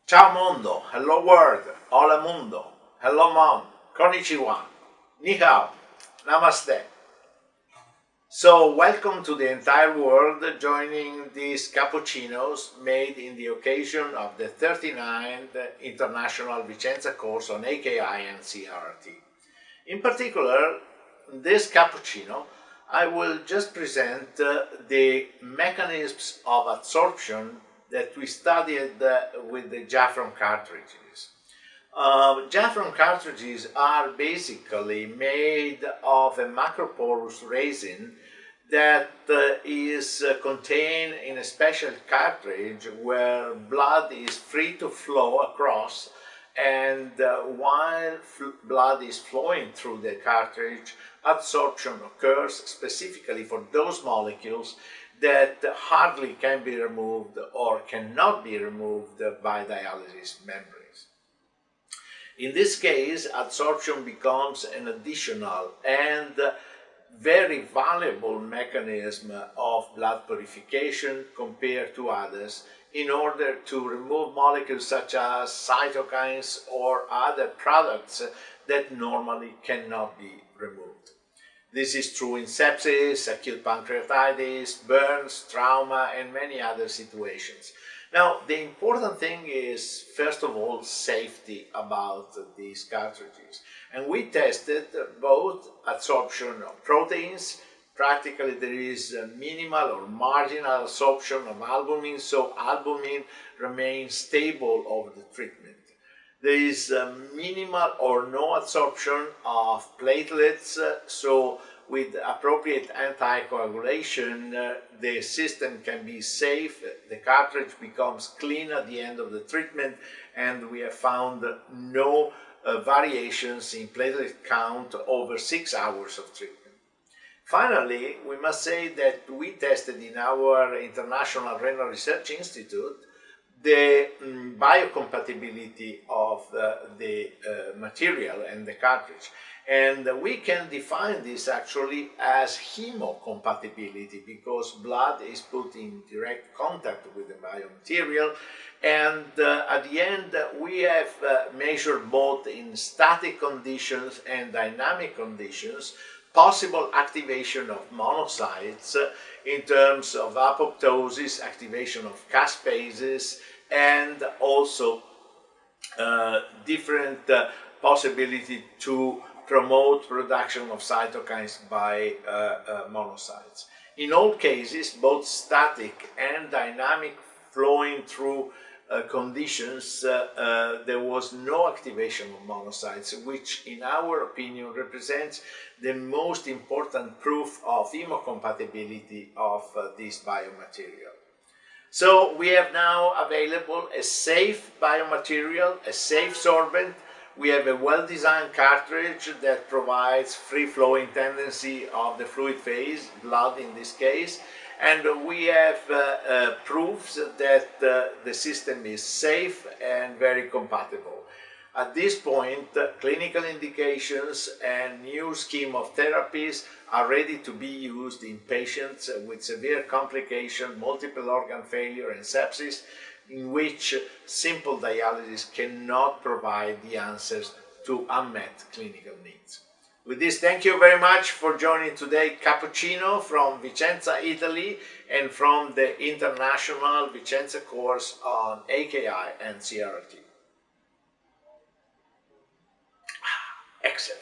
Ciao mondo, hello world, hola mundo, hello mom, konnichiwa, ni hao, namaste. So welcome to the entire world joining these cappuccinos made in the occasion of the 39th International Vicenza course on AKI and CRT. In particular, this cappuccino, I will just present the mechanisms of adsorption that we studied with the Jafron cartridges. Jafron cartridges are basically made of a macroporous resin that is contained in a special cartridge where blood is free to flow across, and while blood is flowing through the cartridge, adsorption occurs specifically for those molecules that hardly can be removed or cannot be removed by dialysis membranes. In this case, adsorption becomes an additional and very valuable mechanism of blood purification compared to others in order to remove molecules such as cytokines or other products that normally cannot be removed. This is true in sepsis, acute pancreatitis, burns, trauma, and many other situations. Now, the important thing is, first of all, safety about these cartridges. And we tested both adsorption of proteins. Practically, there is minimal or marginal absorption of albumin, so albumin remains stable over the treatment. There is minimal or no adsorption of platelets, so with appropriate anticoagulation, the system can be safe, the cartridge becomes clean at the end of the treatment, and we have found no variations in platelet count over 6 hours of treatment. Finally, we must say that we tested in our International Renal Research Institute the biocompatibility of the material and the cartridge. And we can define this actually as hemocompatibility because blood is put in direct contact with the biomaterial. And at the end, we have measured both in static conditions and dynamic conditions possible activation of monocytes in terms of apoptosis, activation of caspases, and also different possibility to promote production of cytokines by monocytes. In all cases, both static and dynamic flowing through conditions, there was no activation of monocytes, which in our opinion represents the most important proof of hemocompatibility of this biomaterial. So we have now available a safe biomaterial, a safe sorbent. We have a well-designed cartridge that provides free-flowing tendency of the fluid phase, blood in this case, and we have proofs that the system is safe and very compatible. At this point, clinical indications and new scheme of therapies are ready to be used in patients with severe complication, multiple organ failure, and sepsis, in which simple dialysis cannot provide the answers to unmet clinical needs. With this, thank you very much for joining today Cappuccino from Vicenza, Italy, and from the International Vicenza course on AKI and CRT. Excellent.